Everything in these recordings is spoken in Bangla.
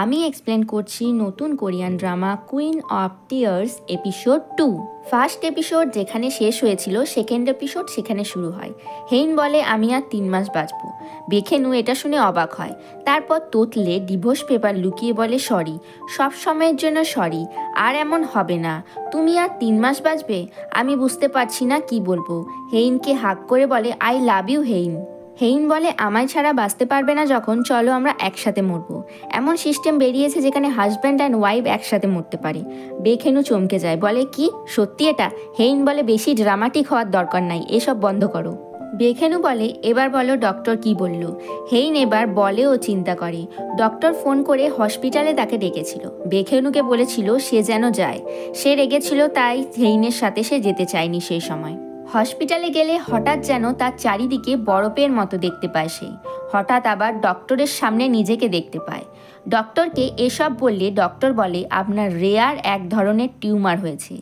আমি এক্সপ্লেন করছি নতুন Korean drama queen of tears episode 2। First episode যেখানে শেষ হয়েছিল সেকেন্ড এপিসোড সেখানে শুরু হয়। হেইন বলে আমি আর 3 মাস বাঁচবো। বেখেনু এটা শুনে অবাক হয়। তারপর তোতলে ডিভোর্স পেপার লুকিয়ে বলে সরি, সব সময়ের জন্য সরি, আর এমন হবে না। তুমি আর 3 মাস বাঁচবে? আমি বুঝতে পারছি না কি বলবো। হেইনকে হাক করে বলে আই লাভ ইউ হেইন। হেইন বলে আমায় ছাড়া বাঁচতে পারবে না যখন, চলো আমরা একসাথে মরবো। এমন সিস্টেম বেরিয়েছে যেখানে হাজব্যান্ড অ্যান্ড ওয়াইফ একসাথে মরতে পারে। বেখেনু চমকে যায়, বলে কি সত্যি এটা? হেইন বলে বেশি ড্রামাটিক হওয়ার দরকার নাই, এসব বন্ধ করো। বেখেনু বলে এবার বলো ডক্টর কি বলল। হেইন এবার বলে ও চিন্তা করে। ডক্টর ফোন করে হসপিটালে তাকে ডেকেছিল। বেখেনুকে বলেছিল সে যেন যায়। সে রেগেছিল তাই হেইনের সাথে সে যেতে চায়নি সেই সময়। হসপিটালে গেলে হঠাৎ যেন তার চারিদিকে বরফের মতো দেখতে পায় সে। হঠাৎ আবার ডক্টরের সামনে নিজেকে দেখতে পায়। ডক্টরকে এসব বললে ডক্টর বলে আপনার রেয়ার এক ধরনের টিউমার হয়েছে,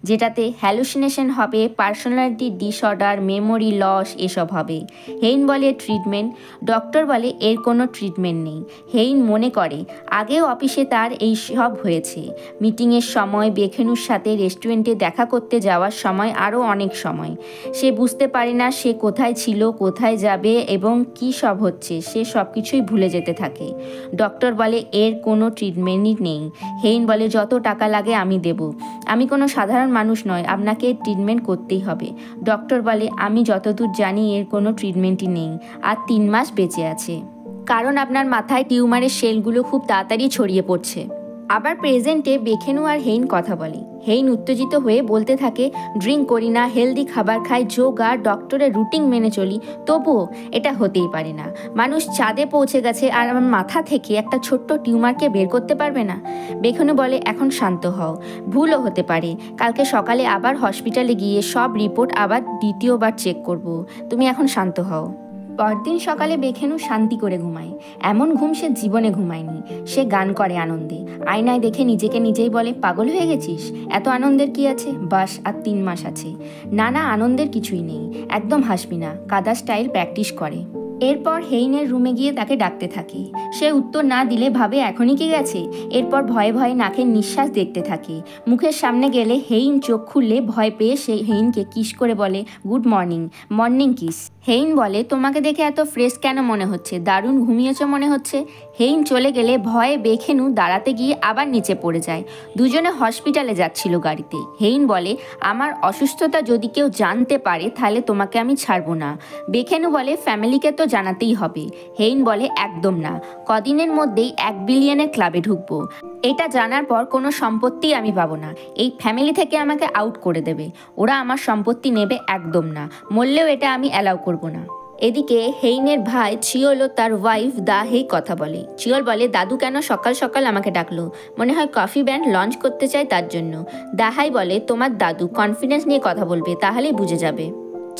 যেটাতে হ্যালুসিনেশন হবে, পার্সোনালিটি ডিসঅর্ডার, মেমোরি লস এসব হবে। হেইন বলে ট্রিটমেন্ট। ডক্টর বলে এর কোনো ট্রিটমেন্ট নেই। হেইন মনে করে আগেও অফিসে তার এই সব হয়েছে। মিটিংয়ের সময়, বেখেনুর সাথে রেস্টুরেন্টে দেখা করতে যাওয়ার সময়, আরও অনেক সময়। সে বুঝতে পারে না সে কোথায় ছিল, কোথায় যাবে এবং কী সব হচ্ছে। সে সব কিছুই ভুলে যেতে থাকে। ডক্টর বলে এর কোনো ট্রিটমেন্টই নেই। হেইন বলে যত টাকা লাগে আমি দেব। আমি কোনো সাধারণ মানুষ নয়, আপনাকে ট্রিটমেন্ট করতেই হবে। ডক্টর বলে আমি যতদূর জানি এর কোনো ট্রিটমেন্টই নেই, আর 3 মাস বেঁচে আছে, কারণ আপনার মাথায় টিউমারের সেলগুলো খুব তাড়াতাড়ি ছড়িয়ে পড়ছে। আবার প্রেজেন্টে বেখেনু আর হেইন কথা বলে। হেইন উত্তেজিত হয়ে বলতে থাকে ড্রিঙ্ক করি না, হেলদি খাবার খাই, যোগা, ডক্টরের রুটিন মেনে চলি, তবুও এটা হতেই পারে না। মানুষ চাঁদে পৌঁছে গেছে আর আমার মাথা থেকে একটা ছোট্ট টিউমারকে বের করতে পারবে না। বেখেনু বলে এখন শান্ত হও, ভুলও হতে পারে। কালকে সকালে আবার হসপিটালে গিয়ে সব রিপোর্ট আবার দ্বিতীয়বার চেক করব। তুমি এখন শান্ত হও। পরদিন সকালে বেখেনু শান্তি করে ঘুমায়। এমন ঘুম সে জীবনে ঘুমায়নি। সে গান করে আনন্দে। আয়নায় দেখে নিজেকে নিজেই বলে পাগল হয়ে গেছিস? এত আনন্দের কি আছে? বাস আর 3 মাস আছে। না না, আনন্দের কিছুই নেই। একদম হাসবি না। কাদা স্টাইল প্র্যাকটিস করে। এরপর হেইনের রুমে গিয়ে তাকে ডাকতে থাকে। সে উত্তর না দিলে ভাবে এখনই কি গেছে। এরপর ভয়ে ভয়ে নাকের নিঃশ্বাস দেখতে থাকে। মুখের সামনে গেলে হেইন চোখ খুললে ভয় পেয়ে সে হেইনকে কিস করে বলে good morning. Morning kiss. Hein বলে তোমাকে দেখে এত ফ্রেশ কেন মনে হচ্ছে? দারুণ ঘুমিয়েছ মনে হচ্ছে। হেইন চলে গেলে ভয়ে বেখেনু দাঁড়াতে গিয়ে আবার নিচে পড়ে যায়। দুজনে হসপিটালে যাচ্ছিল গাড়িতে। হেইন বলে আমার অসুস্থতা যদি কেউ জানতে পারে তাহলে তোমাকে আমি ছাড়বো না। বেখেনু বলে ফ্যামিলিকে তো জানাতেই হবে। হেইন বলে একদম না, কদিনের মধ্যেই 1 বিলিয়নের ক্লাবে ঢুকবো। এটা জানার পর কোনো সম্পত্তি আমি পাবো না। এই ফ্যামিলি থেকে আমাকে আউট করে দেবে। ওরা আমার সম্পত্তি নেবে একদম না। মরলেও এটা আমি অ্যালাউ করবো না। এদিকে হেইনের ভাই চিওলও তার ওয়াইফ দাহেই কথা বলে। চিওল বলে দাদু কেন সকাল সকাল আমাকে ডাকলো? মনে হয় কফি ব্যান্ড লঞ্চ করতে চায় তার জন্য। দাহাই বলে তোমার দাদু কনফিডেন্স নিয়ে কথা বলবে, তাহলেই বুঝে যাবে।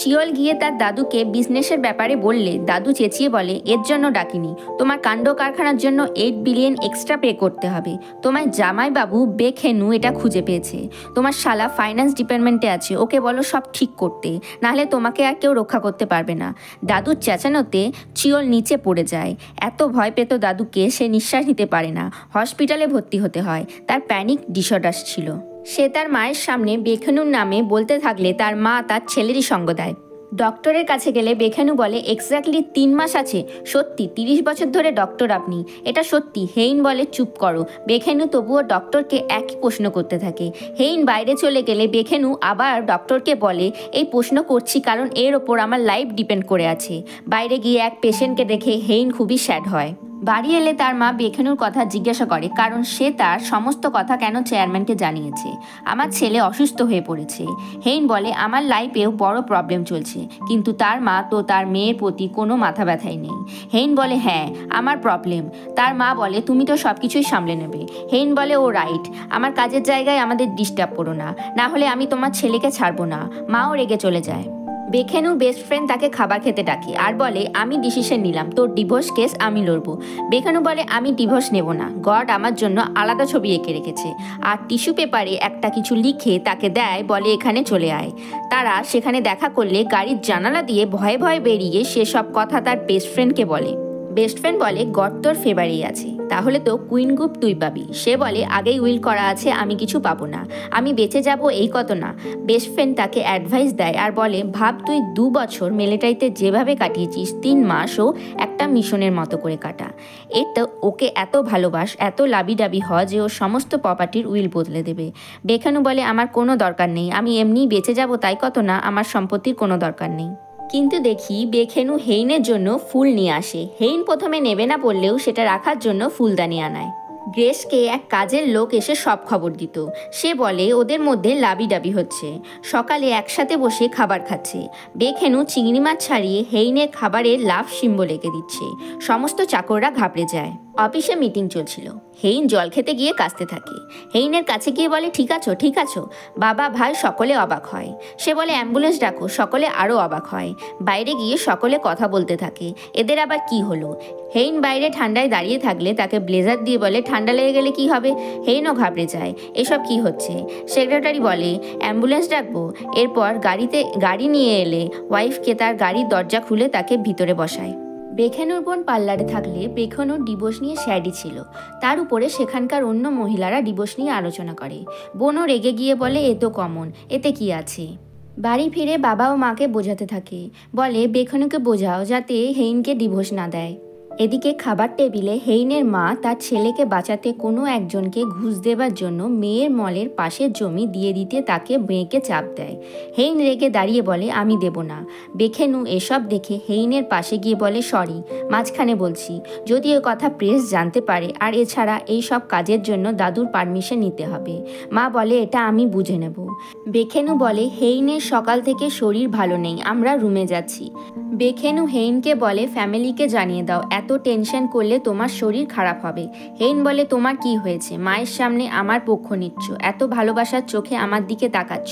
চিওল গিয়ে তার দাদুকে বিজনেসের ব্যাপারে বললে দাদু চেঁচিয়ে বলে এর জন্য ডাকিনি, তোমার কাণ্ড কারখানার জন্য 8 বিলিয়ন এক্সট্রা পে করতে হবে। তোমার জামাইবাবু বেখেনু এটা খুঁজে পেয়েছে। তোমার শালা ফাইন্যান্স ডিপার্টমেন্টে আছে, ওকে বলো সব ঠিক করতে, নাহলে তোমাকে আর কেউ রক্ষা করতে পারবে না। দাদুর চেঁচানোতে চিওল নিচে পড়ে যায়। এত ভয় পেত দাদুকে, সে নিঃশ্বাস নিতে পারে না। হসপিটালে ভর্তি হতে হয়। তার প্যানিক ডিসঅর্ডার ছিল। সে তার মায়ের সামনে বেখেনুর নামে বলতে থাকলে তার মা তার ছেলেরই সঙ্গ দেয়। ডক্টরের কাছে গেলে বেখেনু বলে এক্স্যাক্টলি 3 মাস আছে। সত্যি 30 বছর ধরে ডক্টর আপনি, এটা সত্যি? হেইন বলে চুপ করো। বেখেনু তবুও ডক্টরকে একই প্রশ্ন করতে থাকে। হেইন বাইরে চলে গেলে বেখেনু আবার ডক্টরকে বলে এই প্রশ্ন করছি কারণ এর ওপর আমার লাইফ ডিপেন্ড করে আছে। বাইরে গিয়ে এক পেশেন্টকে দেখে হেইন খুবই স্যাড হয়। বাড়ি এলে তার মা বেখেনুর কথা জিজ্ঞাসা করে, কারণ সে তার সমস্ত কথা কেন চেয়ারম্যানকে জানিয়েছে। আমার ছেলে অসুস্থ হয়ে পড়েছে। হেইন বলে আমার লাইফেও বড় প্রবলেম চলছে, কিন্তু তার মা তো তার মেয়ের প্রতি কোনো মাথা ব্যথাই নেই। হেইন বলে হ্যাঁ আমার প্রবলেম। তার মা বলে তুমি তো সব কিছুই সামলে নেবে। হেইন বলে ও রাইট, আমার কাজের জায়গায় আমাদের ডিস্টার্ব করো না, না হলে আমি তোমার ছেলেকে ছাড়বো না। মাও রেগে চলে যায়। বেখেনুর বেস্ট ফ্রেন্ড তাকে খাবার খেতে ডাকে আর বলে আমি ডিসিশন নিলাম, তোর ডিভোর্স কেস আমি লড়বো। বেখেনু বলে আমি ডিভোর্স নেব না, গড আমার জন্য আলাদা ছবি এঁকে রেখেছে। আর টিস্যু পেপারে একটা কিছু লিখে তাকে দেয়, বলে এখানে চলে আয়। তারা সেখানে দেখা করলে গাড়ির জানালা দিয়ে ভয়ে ভয়ে বেরিয়ে সে সব কথা তার বেস্ট ফ্রেন্ডকে বলে। বেস্ট ফ্রেন্ড বলে গড তোর ফেভারেই আছে, তাহলে তো কুইন গ্রুপ তুই পাবি। সে বলে আগেই উইল করা আছে, আমি কিছু পাবো না, আমি বেঁচে যাব এই কত না। বেস্ট ফ্রেন্ড তাকে অ্যাডভাইস দেয় আর বলে ভাব তুই 2 বছর মিলিটারিতে যেভাবে কাটিয়েছিস 3 মাসও একটা মিশনের মতো করে কাটা। তো ওকে এত ভালোবাস, এত লাবিডাবি হ যে ও সমস্ত প্রপার্টির উইল বদলে দেবে। বেখানু বলে আমার কোনো দরকার নেই, আমি এমনিই বেঁচে যাব তাই কত না, আমার সম্পত্তির কোনো দরকার নেই। কিন্তু দেখি বেখেনু হেইনের জন্য ফুল নিয়ে আসে। হেইন প্রথমে নেবে না বললেও সেটা রাখার জন্য ফুলদানি আনায়। গ্রেসকে এক কাজের লোক এসে সব খবর দিত। সে বলে ওদের মধ্যে লাবিডাবি হচ্ছে, সকালে একসাথে বসে খাবার খাচ্ছে। বেখেনু চিংড়ি মাছ ছাড়িয়ে হেইনের খাবারে লাভ সিম্বল এঁকে দিচ্ছে। সমস্ত চাকররা ঘাবড়ে যায়। অফিসে মিটিং চলছিল। হেইন জল খেতে গিয়ে কাঁচতে থাকে। হেইনের কাছে গিয়ে বলে ঠিক আছো ঠিক আছো। বাবা ভাই সকলে অবাক হয়। সে বলে অ্যাম্বুলেন্স ডাকো, সকলে আরও অবাক হয়। বাইরে গিয়ে সকলে কথা বলতে থাকে, এদের আবার কি হলো। হেইন বাইরে ঠান্ডায় দাঁড়িয়ে থাকলে তাকে ব্লেজার দিয়ে বলে ঠান্ডা লেগে গেলে কি হবে। হেইনও ঘাবড়ে যায়, এসব কি হচ্ছে। সেক্রেটারি বলে অ্যাম্বুলেন্স ডাকবো। এরপর গাড়ি নিয়ে এলে ওয়াইফকে তার গাড়ির দরজা খুলে তাকে ভিতরে বসায়। বেখেনুর বোন পার্লারে থাকলে বেখেনুর ডিভোর্স নিয়ে স্যাডি ছিল। তার উপরে সেখানকার অন্য মহিলারা ডিভোর্স নিয়ে আলোচনা করে। বোনও রেগে গিয়ে বলে এ তো কমন, এতে কি আছে। বাড়ি ফিরে বাবা ও মাকে বোঝাতে থাকে, বলে বেখেনুকে বোঝাও যাতে হেইনকে ডিভোর্স না দেয়। এদিকে খাবার টেবিলে হেইনের মা তার ছেলেকে বাঁচাতে কোনো একজনকে ঘুষ দেবার জন্য মেয়ের মলের পাশের জমি দিয়ে দিতে তাকে মেয়েকে চাপ দেয়। হেইন রেগে দাঁড়িয়ে বলে আমি দেব না। বেখেনু এসব দেখে হেইনের পাশে গিয়ে বলে সরি, মাঝখানে বলছি, যদি এ কথা প্রেস জানতে পারে, আর এছাড়া এই সব কাজের জন্য দাদুর পারমিশন নিতে হবে। মা বলে এটা আমি বুঝে নেব। বেখেনু বলে হেইনের সকাল থেকে শরীর ভালো নেই, আমরা রুমে যাচ্ছি। বেখেনু হেইনকে বলে ফ্যামিলিকে জানিয়ে দাও, এত টেনশন করলে তোমার শরীর খারাপ হবে। হেইন বলে তোমার কি হয়েছে, মায়ের সামনে আমার পক্ষ নিচ্ছ, এত ভালোবাসার চোখে আমার দিকে তাকাচ্ছ,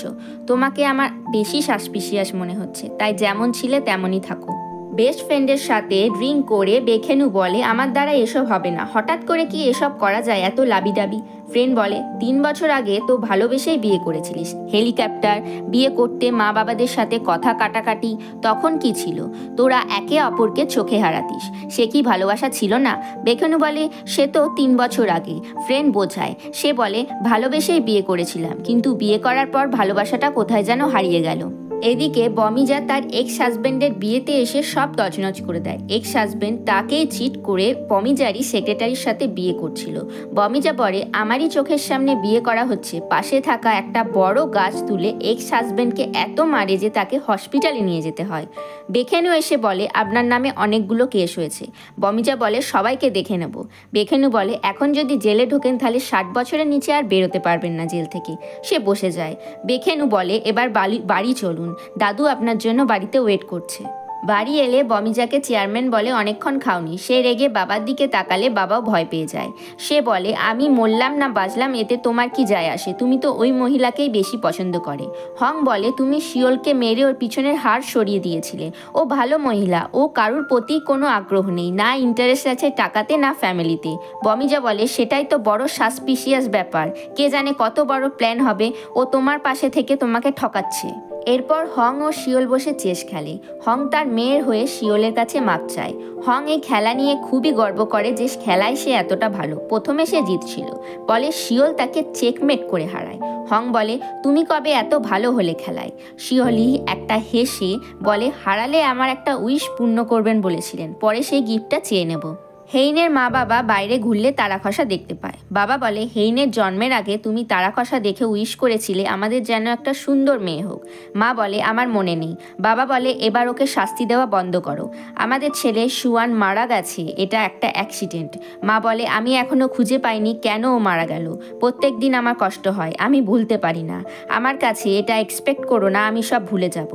তোমাকে আমার বেশি সাসপিসিয়াস মনে হচ্ছে, তাই যেমন ছিলে তেমনই থাকো। বেস্ট ফ্রেন্ডের সাথে ড্রিঙ্ক করে বেখেনু বলে আমার দ্বারা এসব হবে না, হঠাৎ করে কি এসব করা যায়, এত লাবিদাবি। ফ্রেন্ড বলে 3 বছর আগে তো ভালোবেসেই বিয়ে করেছিলিস, হেলিকপ্টার বিয়ে করতে মা বাবাদের সাথে কথা কাটাকাটি, তখন কি ছিল, তোরা একে অপরকে চোখে হারাতিস, সে কি ভালোবাসা ছিল না। বেখেনু বলে সে তো 3 বছর আগে। ফ্রেন্ড বোঝায়, সে বলে ভালোবেসেই বিয়ে করেছিলাম, কিন্তু বিয়ে করার পর ভালোবাসাটা কোথায় যেন হারিয়ে গেল। এদিকে বমিজা তার এক্স হাজব্যান্ডের বিয়েতে এসে সব তছনছ করে দেয়। এক্স হাজব্যান্ড তাকেই চিট করে বমিজারই সেক্রেটারির সাথে বিয়ে করছিল। বমিজা বলে আমারই চোখের সামনে বিয়ে করা হচ্ছে, পাশে থাকা একটা বড় গাছ তুলে এক্স হাজব্যান্ডকে এত মারে যে তাকে হসপিটালে নিয়ে যেতে হয়। বেখেনু এসে বলে আপনার নামে অনেকগুলো কেস হয়েছে। বমিজা বলে সবাইকে দেখে নেব। বেখেনু বলে এখন যদি জেলে ঢোকেন তাহলে 60 বছরের নিচে আর বেরোতে পারবেন না জেল থেকে। সে বসে যায়। বেখেনু বলে এবার বাড়ি চলুন, দাদু আপনার জন্য বাড়িতে ওয়েট করছে। বাড়ি এলে বমিজাকে চেয়ারম্যান বলে অনেকক্ষণ খাওনি। সে রেগে বাবার দিকে তাকালে বাবাও ভয় পেয়ে যায়। সে বলে আমি মরলাম না বাঁচলাম এতে তোমার কি যায় আসে, তুমি তো ওই মহিলাকেই বেশি পছন্দ করে। হং বলে তুমি শিওলকে মেরে ওর পিছনের হাড় সরিয়ে দিয়েছিলে, ও ভালো মহিলা, ও কারুর প্রতি কোনো আগ্রহ নেই, না ইন্টারেস্ট আছে টাকাতে না ফ্যামিলিতে। বমিজা বলে সেটাই তো বড় সাসপিসিয়াস ব্যাপার, কে জানে কত বড় প্ল্যান হবে, ও তোমার পাশে থেকে তোমাকে ঠকাচ্ছে। এরপর হং ও শিওল বসে চেস খেলে। হং তার মেয়ের হয়ে শিওলের কাছে মাপ চায়। হং এই খেলা নিয়ে খুবই গর্ব করে যে খেলায় সে এতটা ভালো। প্রথমে সে জিতছিল, বলে শিওল তাকে চেকমেট করে হারায়। হং বলে তুমি কবে এত ভালো হলে খেলায়। শিওলি একটা হেসে বলে হারালে আমার একটা উইশ পূর্ণ করবেন বলেছিলেন, পরে সেই গিফটটা চেয়ে নেব। হেইনের মা বাবা বাইরে ঘুরলে তারাখসা দেখতে পায়। বাবা বলে হেইনের জন্মের আগে তুমি তারাখসা দেখে উইশ করেছিলে আমাদের যেন একটা সুন্দর মেয়ে হোক। মা বলে আমার মনে নেই। বাবা বলে এবার ওকে শাস্তি দেওয়া বন্ধ করো, আমাদের ছেলে সুয়ান মারা গেছে, এটা একটা অ্যাক্সিডেন্ট। মা বলে আমি এখনো খুঁজে পাইনি কেন ও মারা গেল, প্রত্যেক দিন আমার কষ্ট হয়, আমি ভুলতে পারি না, আমার কাছে এটা এক্সপেক্ট করো না আমি সব ভুলে যাব।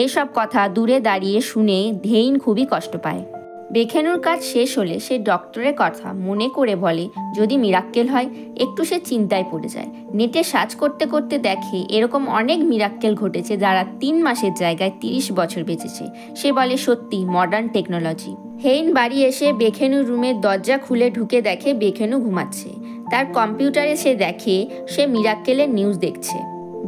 এসব কথা দূরে দাঁড়িয়ে শুনে হেইন খুবই কষ্ট পায়। বেখেনুর কাজ শেষ হলে সে ডক্টরের কথা মনে করে বলে যদি মিরাক্কেল হয়। একটু সে চিন্তায় পড়ে যায়। নেটে সার্চ করতে করতে দেখে এরকম অনেক মিরাক্কেল ঘটেছে যারা 3 মাসের জায়গায় 30 বছর বেঁচেছে। সে বলে সত্যি মডার্ন টেকনোলজি। হেইন বাড়ি এসে বেখেনুর রুমের দরজা খুলে ঢুকে দেখে বেখেনু ঘুমাচ্ছে। তার কম্পিউটারে সে দেখে সে মিরাক্কেলের নিউজ দেখছে।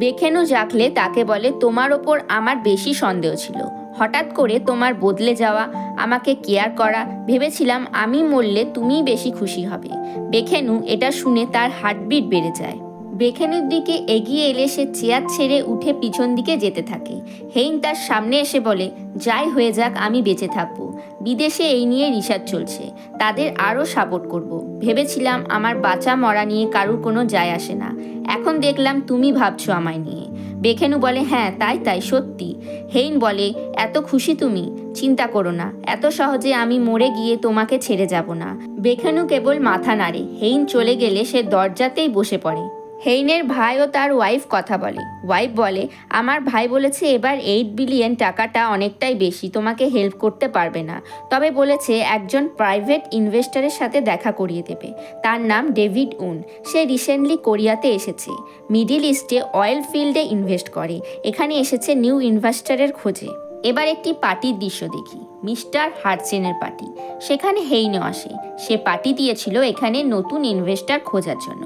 বেখেনু জাগলে তাকে বলে তোমার ওপর আমার বেশি সন্দেহ ছিল। হঠাৎ করে তোমার বদলে যাওয়া, আমাকে কেয়ার করা, ভেবেছিলাম আমি মরলে তুমিই বেশি খুশি হবে। বেখেনু এটা শুনে তার হার্টবিট বেড়ে যায়। বেখেনুর দিকে এগিয়ে এলে সে চেয়ার ছেড়ে উঠে পিছন দিকে যেতে থাকে। হেইন তার সামনে এসে বলে, যাই হয়ে যাক আমি বেঁচে থাকবো। বিদেশে এই নিয়ে রিসার্চ চলছে, তাদের আরও সাপোর্ট করব। ভেবেছিলাম আমার বাঁচা মরা নিয়ে কারুর কোনো যায় আসে না, এখন দেখলাম তুমি ভাবছো আমায় নিয়ে। বেখেনু বলে, হ্যাঁ তাই সত্যি। হেইন বলে, এত খুশি তুমি? চিন্তা করো না, এত সহজে আমি মরে গিয়ে তোমাকে ছেড়ে যাব না। বেখেনু কেবল মাথা নাড়ে। হেইন চলে গেলে সে দরজাতেই বসে পড়ে। হেইনের ভাই ও তার ওয়াইফ কথা বলে। ওয়াইফ বলে, আমার ভাই বলেছে এবার 8 বিলিয়ন টাকাটা অনেকটাই বেশি, তোমাকে হেল্প করতে পারবে না, তবে বলেছে একজন প্রাইভেট ইনভেস্টরের সাথে দেখা করিয়ে দেবে। তার নাম ডেভিড উন। সে রিসেন্টলি কোরিয়াতে এসেছে, মিডিল ইস্টে অয়েল ফিল্ডে ইনভেস্ট করে। এখানে এসেছে নিউ ইনভেস্টরের খোঁজে। এবার একটি পার্টির দৃশ্য দেখি, মিস্টার হার্টসেনের পার্টি। সেখানে হেইনও আসে। সে পার্টি দিয়েছিল এখানে নতুন ইনভেস্টর খোঁজার জন্য।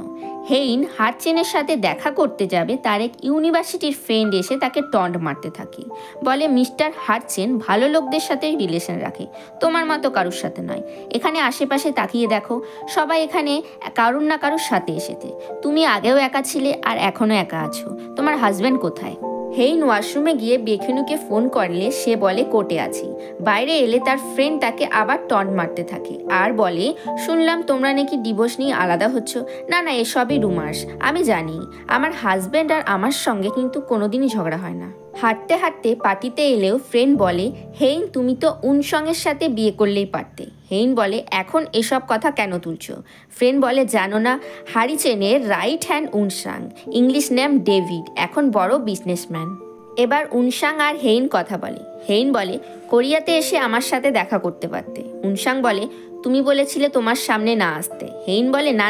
হেইন হার্টসেনের সাথে দেখা করতে যাবে, তার এক ইউনিভার্সিটির ফ্রেন্ড এসে তাকে টন্ট মারতে থাকে। বলে, মিস্টার হার্টসেন ভালো লোকদের সাথে রিলেশন রাখে, তোমার মতো কারুর সাথে নয়। এখানে আশেপাশে তাকিয়ে দেখো, সবাই এখানে কারুর না কারুর সাথে এসেছে। তুমি আগেও একা ছিলে আর এখনও একা আছো। তোমার হাজব্যান্ড কোথায়? হেইন ওয়াশরুমে গিয়ে বেখেনুকে ফোন করলে সে বলে কোর্টে আছি। বাইরে এলে তার ফ্রেন্ড তাকে আবার টন্ট মারতে থাকে আর বলে, শুনলাম তোমরা নাকি ডিভোর্স নিয়ে আলাদা হচ্ছ। না এসবই রুমার্স, আমি জানি আমার হাজব্যান্ড আর আমার সঙ্গে কিন্তু কোনোদিনই ঝগড়া হয় না। হাঁটতে হাঁটতে পার্টিতে এলেও ফ্রেন্ড বলে, হেইন তুমি তো উনসংয়ের সাথে বিয়ে করলেই পারতে। হেইন বলে, এখন এসব কথা কেন তুলছো? ফ্রেন্ড বলে, জানো না, হারিচেনের রাইট হ্যান্ড উনসাং, ইংলিশ নেম ডেভিড, এখন বড় বিজনেসম্যান। এবার উনসাং আর হেইন কথা বলে। হেইন বলে, কোরিয়াতে এসে আমার সাথে দেখা করতে পারতে। উনসাং বলে, তুমি বলেছিলে তোমার সামনে না আসতে। হেইন বলে, না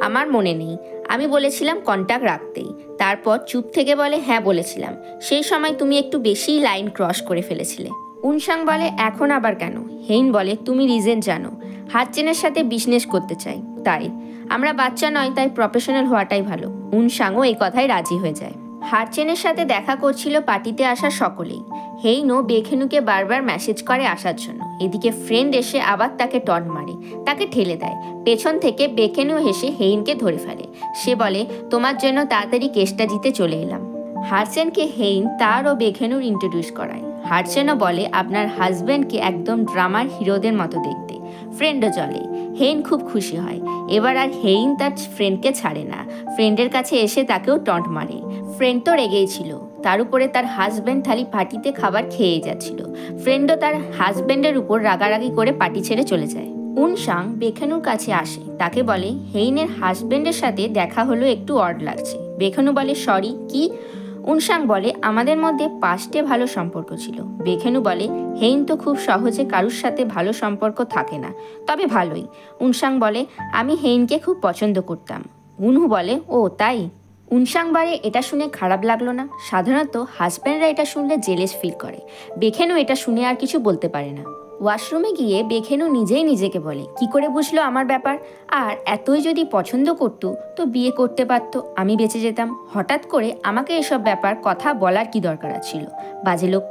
আমার মনে নেই, আমি বলেছিলাম কন্ট্যাক্ট রাখতেই। তারপর চুপ থেকে বলে, হ্যাঁ বলেছিলাম, সেই সময় তুমি একটু বেশিই লাইন ক্রস করে ফেলেছিলে। উনসাং বলে, এখন আবার কেন? হেইন বলে, তুমি রিজন জানো, হার্টসেনের সাথে বিজনেস করতে চাই, তাই আমরা বাচ্চা নয়, তাই প্রফেশনাল হওয়াটাই ভালো। উনসাংও এই কথায় রাজি হয়ে যায়। হার্টসেনের সাথে দেখা করছিল পার্টিতে আসা সকলেই। হেইনও বেখেনুকে বারবার মেসেজ করে আসার জন্য। এদিকে ফ্রেন্ড এসে আবার তাকে টন্ট মারে, তাকে ঠেলে দেয়। পেছন থেকে বেখেনু হেসে হেইনকে ধরে ফেলে। সে বলে, তোমার জন্য তাড়াতাড়ি কেসটা জিতে চলে এলাম। হার্টসেনকে হেইন তার ও বেখেনুর ইন্ট্রোডিউস করায়। হার্টসেনও বলে, আপনার হাজব্যান্ডকে একদম ড্রামার হিরোদের মতো দেখতে। ফ্রেন্ডও চলে। হেইন খুব খুশি হয়। এবার আর হেইন তার ফ্রেন্ডকে ছাড়ে না, ফ্রেন্ডের কাছে এসে তাকেও টন্ট মারে। ফ্রেন্ড তো রেগেই ছিল, তার উপরে তার হাজব্যান্ড খালি পার্টিতে খাবার খেয়ে যাচ্ছিল। ফ্রেন্ডও তার হাজব্যান্ডের উপর রাগারাগি করে পার্টি ছেড়ে চলে যায়। উনসাং বেখেনুর কাছে আসে, তাকে বলে, হেইনের হাজব্যান্ডের সাথে দেখা হলো, একটু অড লাগছে। বেখেনু বলে, সরি, কি? উনসাং বলে, আমাদের মধ্যে পাস্টে ভালো সম্পর্ক ছিল। বেখেনু বলে, হেইন তো খুব সহজে কারুর সাথে ভালো সম্পর্ক থাকে না, তবে ভালোই। উনসাং বলে, আমি হেইনকে খুব পছন্দ করতাম। উনহু বলে, ও তাই? উনসাং বারে এটা শুনে খারাপ লাগলো না। সাধারণত হাজব্যান্ডরা এটা শুনলে জেলেস ফিল করে। বেখেনু এটা শুনে আর কিছু বলতে পারে না। ওয়াশরুমে গিয়ে বেখেনু নিজেই নিজেকে বলে, কি করে বুঝলো আমার ব্যাপার? আর এতই যদি পছন্দ করতো তো বিয়ে করতে পারতো, আমি বেঁচে যেতাম। হঠাৎ করে আমাকে এসব ব্যাপার কথা বলার কি দরকার ছিল? বাজে লোক।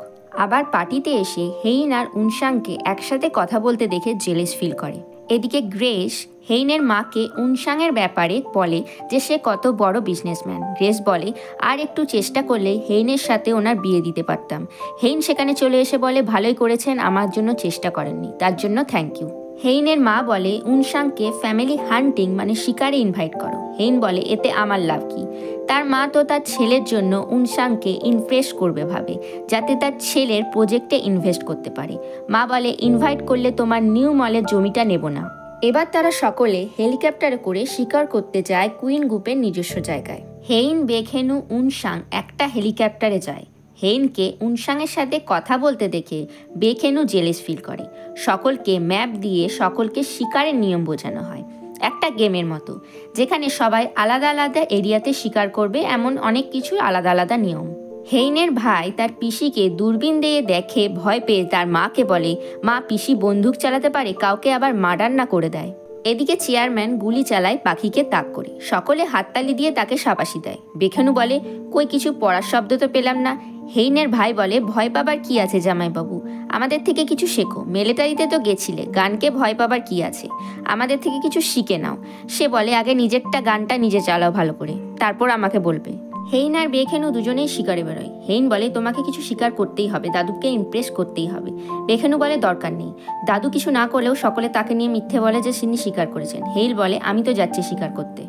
আবার পার্টিতে এসে হেইন আর উনসাংকে একসাথে কথা বলতে দেখে জেলেস ফিল করে। এদিকে গ্রেস হেইনের মাকে উনসাংয়ের ব্যাপারে বলে যে সে কত বড় বিজনেসম্যান। গ্রেস বলে, আর একটু চেষ্টা করলে হেইনের সাথে ওনার বিয়ে দিতে পারতাম। হেইন সেখানে চলে এসে বলে, ভালোই করেছেন, আমার জন্য চেষ্টা করেননি, তার জন্য থ্যাংক ইউ। হেইনের মা বলে, উনসাংকে ফ্যামিলি হান্টিং মানে শিকারে ইনভাইট করো। হেইন বলে, এতে আমার লাভ কি? তার মা তো তার ছেলের জন্য উনসাংকে ইনভেস্ট করবে ভাবে, যাতে তার ছেলের প্রজেক্টে ইনভেস্ট করতে পারে। মা বলে, ইনভাইট করলে তোমার নিউ মলের জমিটা নেব না। এবার তারা সকলে হেলিকপ্টারে করে শিকার করতে যায় কুইন গ্রুপের নিজস্ব জায়গায়। হেইন, বেখেনু, উনসাং একটা হেলিকপ্টারে যায়। হেইনকে উনসাংয়ের সাথে কথা বলতে দেখে বেখেনু জেলেস ফিল করে। সকলকে ম্যাপ দিয়ে সকলকে শিকারের নিয়ম বোঝানো হয়, একটা গেমের মতো, যেখানে সবাই আলাদা আলাদা এরিয়াতে শিকার করবে, এমন অনেক কিছু আলাদা আলাদা নিয়ম। হেইনের ভাই তার পিসিকে দূরবীন দিয়ে দেখে ভয় পেয়ে তার মাকে বলে, মা, পিসি বন্দুক চালাতে পারে, কাউকে আবার মার্ডার না করে দেয়। এদিকে চেয়ারম্যান গুলি চালায় পাখিকে তাক করে। সকলে হাততালি দিয়ে তাকে শাবাশি দেয়। বেখেনু বলে, কই কিছু পড়ার শব্দ তো পেলাম না। হেইনের ভাই বলে, ভয় পাবার কি আছে জামাইবাবু, আমাদের থেকে কিছু শেখো, মিলিটারিতে তো গেছিলে, গানকে ভয় পাবার কি আছে, আমাদের থেকে কিছু শিখে নাও। সে বলে, আগে নিজেরটা গানটা নিজে চালাও ভালো করে, তারপর আমাকে বলবে। হেইন আর বেখেনু দুজনেই শিকারে বেরোয়। হেইন বলে, তোমাকে কিছু শিকার করতেই হবে, দাদুকে ইমপ্রেস করতেই হবে। বেখেনু বলে, দরকার নেই। দাদু কিছু না করলেও সকলে তাকে নিয়ে মিথ্যে বলে যে তিনি শিকার করেছেন। হেইল বলে, আমি তো যাচ্ছি শিকার করতে।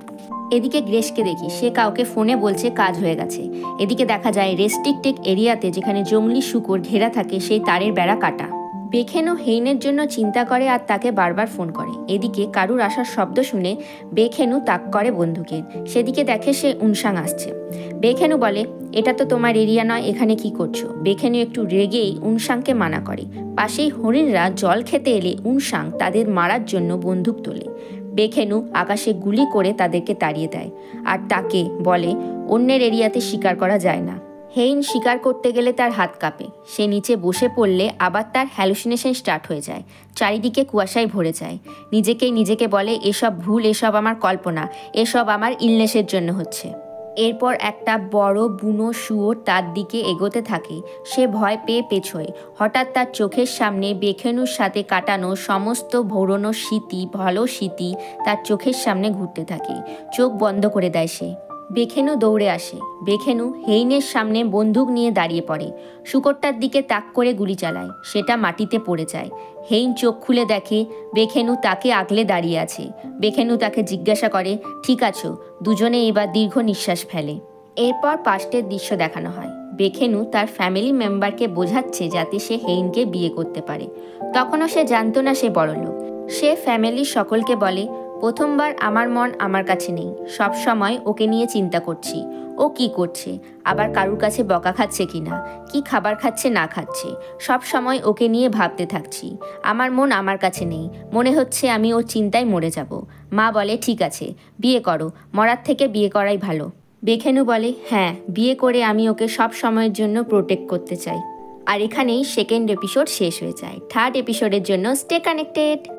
এদিকে গ্রেসকে দেখি, সে কাউকে ফোনে বলছে কাজ হয়ে গেছে। এদিকে দেখা যায় রেস্ট্রিক্টেড এরিয়াতে যেখানে জঙ্গলি শূকর ঘেরা থাকে সেই তারের বেড়া কাটা। বেখেনু হেইনের জন্য চিন্তা করে আর তাকে বারবার ফোন করে। এদিকে কারুর আসার শব্দ শুনে বেখেনু তাক করে বন্দুকের। সেদিকে দেখে সে উনসাং আসছে। বেখেনু বলে, এটা তো তোমার এরিয়া নয়, এখানে কি করছো? বেখেনু একটু রেগেই উনসাংকে মানা করে। পাশেই হরিণরা জল খেতে এলে উনসাং তাদের মারার জন্য বন্দুক তোলে। বেখেনু আকাশে গুলি করে তাদেরকে তাড়িয়ে দেয় আর তাকে বলে, অন্যের এরিয়াতে শিকার করা যায় না। হেইন শিকার করতে গেলে তার হাত কাঁপে। সে নিচে বসে পড়লে আবার তার হ্যালুসিনেশন স্টার্ট হয়ে যায়। চারিদিকে কুয়াশায় ভরে যায়। নিজেকে বলে, এসব ভুল, এসব আমার কল্পনা, এসব আমার ইলনেসের জন্য হচ্ছে। এরপর একটা বড় বুনো শুয়োর তার দিকে এগোতে থাকে। সে ভয় পেয়ে পেছোয়। হঠাৎ তার চোখের সামনে বেখেনুর সাথে কাটানো সমস্ত ভোরনো স্মৃতি, ভালো স্মৃতি তার চোখের সামনে ঘুরতে থাকে। চোখ বন্ধ করে দেয় সে। বেখেনু দৌড়ে আসে। বেখেনু হেইনের সামনে বন্দুক নিয়ে দাঁড়িয়ে পড়ে। শূকরটার দিকে তাক করে গুলি চালায়। সেটা মাটিতে পড়ে যায়। হেইন চোখ খুলে দেখে বেখেনু তাকে আগলে দাঁড়িয়ে আছে। বেখেনু তাকে জিজ্ঞাসা করে, ঠিক আছো? দুজনে এবার দীর্ঘ নিঃশ্বাস ফেলে। এরপর পাস্টের দৃশ্য দেখানো হয়। বেখেনু তার ফ্যামিলি মেম্বারকে বোঝাচ্ছে যাতে সে হেইনকে বিয়ে করতে পারে। তখনও সে জানতো না সে বড়লোক। সে ফ্যামিলির সকলকে বলে, প্রথমবার আমার মন আমার কাছে নেই, সব সময় ওকে নিয়ে চিন্তা করছি। ও কি করছে, আবার কারুর কাছে বকা খাচ্ছে কিনা, কি খাবার খাচ্ছে না খাচ্ছে, সব সময় ওকে নিয়ে ভাবতে থাকছি। আমার মন আমার কাছে নেই, মনে হচ্ছে আমি ওর চিন্তায় মরে যাব। মা বলে, ঠিক আছে, বিয়ে করো, মরার থেকে বিয়ে করাই ভালো। বেখেনু বলে, হ্যাঁ, বিয়ে করে আমি ওকে সব সময়ের জন্য প্রোটেক্ট করতে চাই। আর এখানেই সেকেন্ড এপিসোড শেষ হয়ে যায়। থার্ড এপিসোডের জন্য স্টে কানেক্টেড।